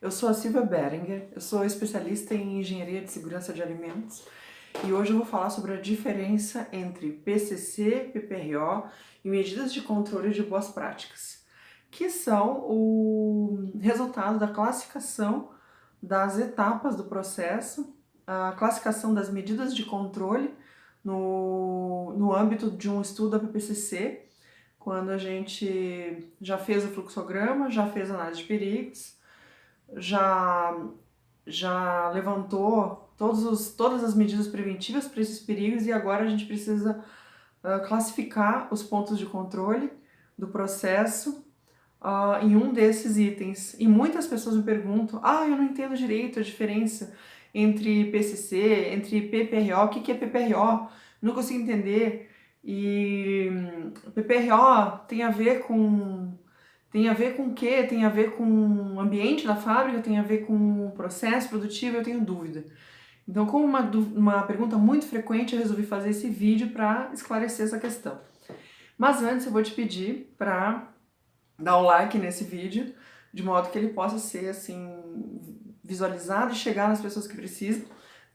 Eu sou a Silvia Beringer, eu sou especialista em engenharia de segurança de alimentos e hoje eu vou falar sobre a diferença entre PCC, PPRO e medidas de controle de boas práticas, que são o resultado da classificação das etapas do processo, a classificação das medidas de controle no âmbito de um estudo da PPCC, quando a gente já fez o fluxograma, já fez a análise de perigos, já levantou todas as medidas preventivas para esses perigos e agora a gente precisa classificar os pontos de controle do processo em um desses itens. E muitas pessoas me perguntam, eu não entendo direito a diferença entre PCC, entre PPRO, o que é PPRO? Não consigo entender. E PPRO tem a ver com o quê? Tem a ver com o ambiente da fábrica, tem a ver com o processo produtivo, eu tenho dúvida. Então, como uma pergunta muito frequente, eu resolvi fazer esse vídeo para esclarecer essa questão. Mas antes eu vou te pedir para dar o like nesse vídeo, de modo que ele possa ser assim visualizado e chegar nas pessoas que precisam.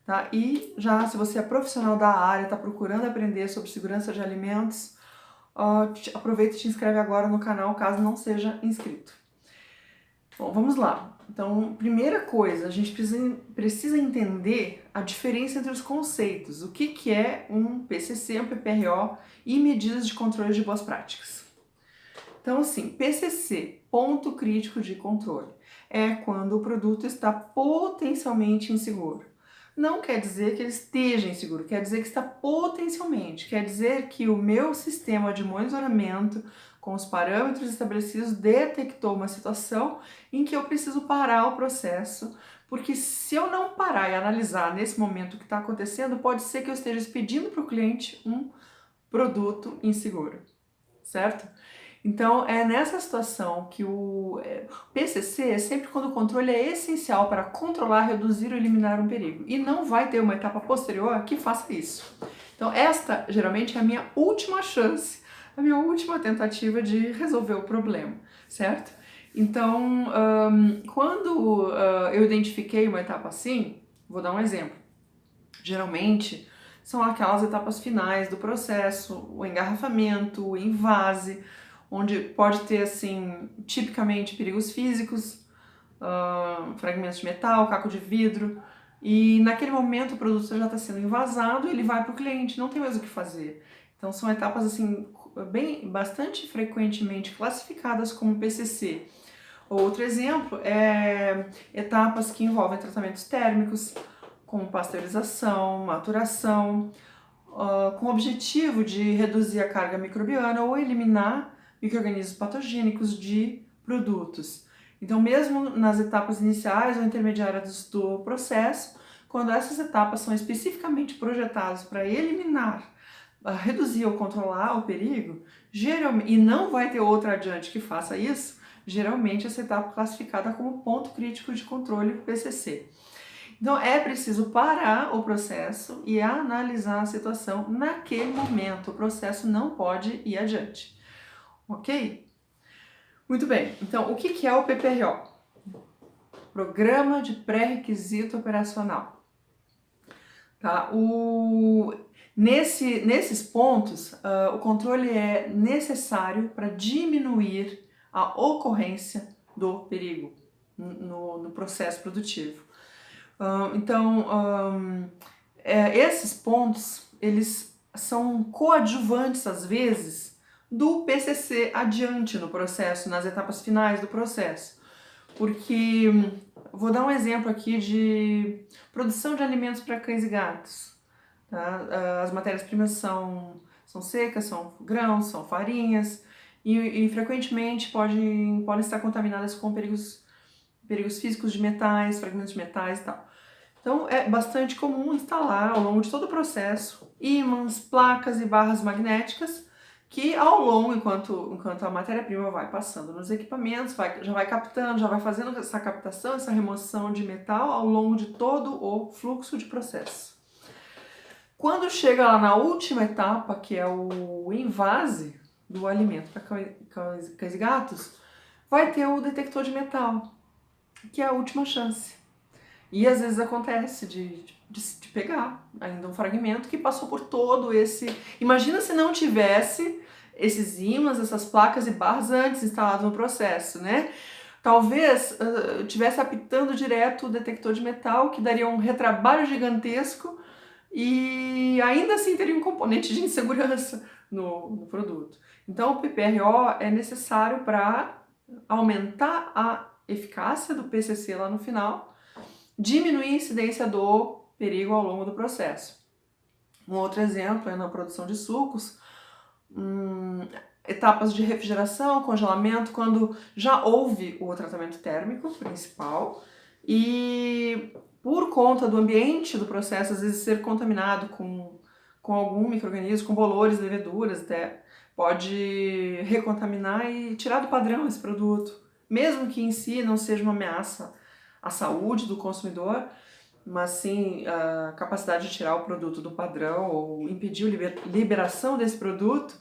Tá? E já, se você é profissional da área, está procurando aprender sobre segurança de alimentos, aproveita e te inscreve agora no canal, caso não seja inscrito. Bom, vamos lá. Então, primeira coisa, a gente precisa entender a diferença entre os conceitos. O que é um PCC, um PPRO e medidas de controle de boas práticas. Então, assim, PCC, ponto crítico de controle, é quando o produto está potencialmente inseguro. Não quer dizer que ele esteja inseguro, quer dizer que está potencialmente, quer dizer que o meu sistema de monitoramento com os parâmetros estabelecidos detectou uma situação em que eu preciso parar o processo, porque se eu não parar e analisar nesse momento o que está acontecendo, pode ser que eu esteja expedindo para o cliente um produto inseguro, certo? Então, é nessa situação que o PCC é sempre quando o controle é essencial para controlar, reduzir ou eliminar um perigo. E não vai ter uma etapa posterior que faça isso. Então, esta geralmente é a minha última chance, a minha última tentativa de resolver o problema, certo? Então, quando eu identifiquei uma etapa assim, vou dar um exemplo. Geralmente, são aquelas etapas finais do processo, o engarrafamento, o envase, onde pode ter, assim, tipicamente perigos físicos, fragmentos de metal, caco de vidro, e naquele momento o produto já está sendo envasado e ele vai para o cliente, não tem mais o que fazer. Então são etapas, assim, bastante frequentemente classificadas como PCC. Outro exemplo é etapas que envolvem tratamentos térmicos, como pasteurização, maturação, com o objetivo de reduzir a carga microbiana ou eliminar micro-organismos patogênicos de produtos. Então, mesmo nas etapas iniciais ou intermediárias do processo, quando essas etapas são especificamente projetadas para eliminar, reduzir ou controlar o perigo, geralmente, e não vai ter outra adiante que faça isso, geralmente essa etapa é classificada como ponto crítico de controle PCC. Então, é preciso parar o processo e analisar a situação naquele momento. O processo não pode ir adiante. Ok? Muito bem. Então, o que é o PPRO? Programa de Pré-Requisito Operacional. Tá? Nesses pontos, o controle é necessário para diminuir a ocorrência do perigo no processo produtivo. Esses pontos, eles são coadjuvantes, às vezes, do PCC adiante no processo, nas etapas finais do processo. Porque, vou dar um exemplo aqui de produção de alimentos para cães e gatos. Tá? As matérias-primas são secas, são grãos, são farinhas, e frequentemente podem estar contaminadas com perigos físicos de metais, fragmentos de metais e tal. Então, é bastante comum instalar, ao longo de todo o processo, ímãs, placas e barras magnéticas que, ao longo, enquanto a matéria-prima vai passando nos equipamentos, já vai captando, já vai fazendo essa captação, essa remoção de metal ao longo de todo o fluxo de processo. Quando chega lá na última etapa, que é o envase do alimento para cães e gatos, vai ter o detector de metal. que é a última chance. E às vezes acontece de pegar ainda um fragmento que passou por todo esse... Imagina se não tivesse esses ímãs, essas placas e barras antes instalados no processo, né? Talvez tivesse apitando direto o detector de metal, que daria um retrabalho gigantesco e ainda assim teria um componente de insegurança no produto. Então o PPRO é necessário para aumentar a eficácia do PCC lá no final, diminuir a incidência do perigo ao longo do processo. Um outro exemplo é na produção de sucos, etapas de refrigeração, congelamento, quando já houve o tratamento térmico principal e por conta do ambiente do processo, às vezes ser contaminado com algum micro-organismo, com bolores, leveduras até, pode recontaminar e tirar do padrão esse produto, mesmo que em si não seja uma ameaça à saúde do consumidor, mas sim a capacidade de tirar o produto do padrão ou impedir a liberação desse produto.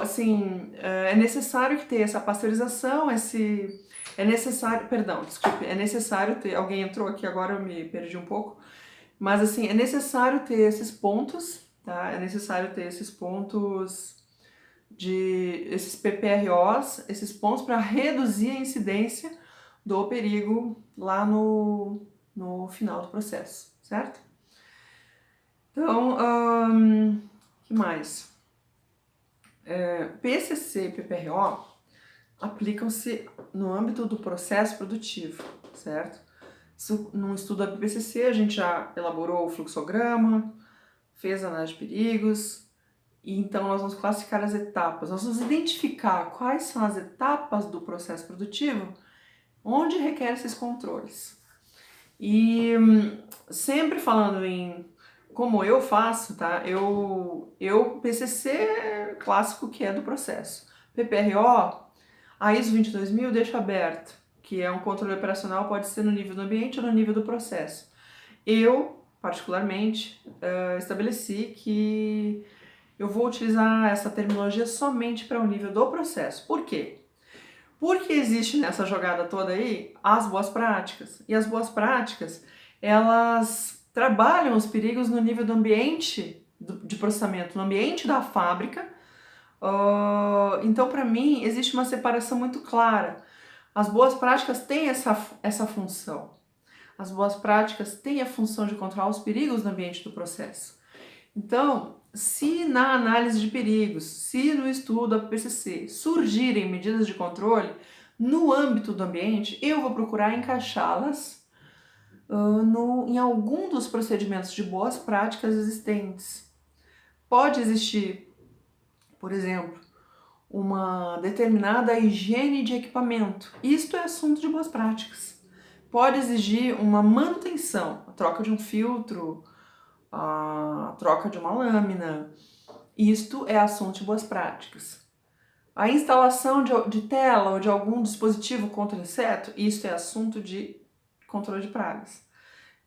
Assim, é necessário que tenha essa pasteurização, é necessário ter, alguém entrou aqui agora, eu me perdi um pouco, mas assim, é necessário ter esses pontos, tá? É necessário ter esses pontos esses PPROs, esses pontos para reduzir a incidência do perigo lá no final do processo, certo? Então, que mais? PCC e PPRO aplicam-se no âmbito do processo produtivo, certo? Num estudo da PCC, a gente já elaborou o fluxograma, fez a análise de perigos, e então nós vamos classificar as etapas, nós vamos identificar quais são as etapas do processo produtivo onde requer esses controles. E sempre falando em como eu faço, tá? PCC clássico, que é do processo. PPRO, a ISO 22000 deixa aberto, que é um controle operacional, pode ser no nível do ambiente ou no nível do processo. Eu, particularmente, estabeleci que eu vou utilizar essa terminologia somente para o nível do processo. Por quê? Porque existe nessa jogada toda aí as boas práticas. E as boas práticas, elas trabalham os perigos no nível do ambiente de processamento, no ambiente da fábrica. Então, para mim, existe uma separação muito clara. As boas práticas têm essa função. As boas práticas têm a função de controlar os perigos no ambiente do processo. Então, se na análise de perigos, se no estudo da PCC surgirem medidas de controle no âmbito do ambiente, eu vou procurar encaixá-las em algum dos procedimentos de boas práticas existentes. Pode existir, por exemplo, uma determinada higiene de equipamento. Isto é assunto de boas práticas. Pode exigir uma manutenção, a troca de um filtro, a troca de uma lâmina. Isto é assunto de boas práticas. A instalação de tela ou de algum dispositivo contra inseto, isto é assunto de controle de pragas.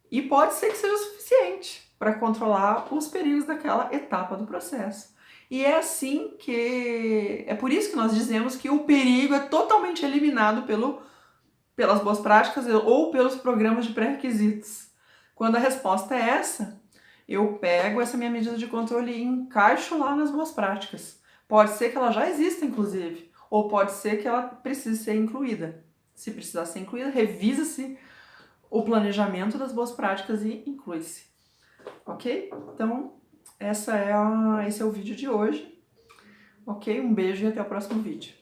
E pode ser que seja suficiente para controlar os perigos daquela etapa do processo. E é assim que... É por isso que nós dizemos que o perigo é totalmente eliminado pelas boas práticas ou pelos programas de pré-requisitos. Quando a resposta é essa, eu pego essa minha medida de controle e encaixo lá nas boas práticas. Pode ser que ela já exista, inclusive, ou pode ser que ela precise ser incluída. Se precisar ser incluída, revisa-se o planejamento das boas práticas e inclui-se. Ok? Então, esse é o vídeo de hoje. Ok? Um beijo e até o próximo vídeo.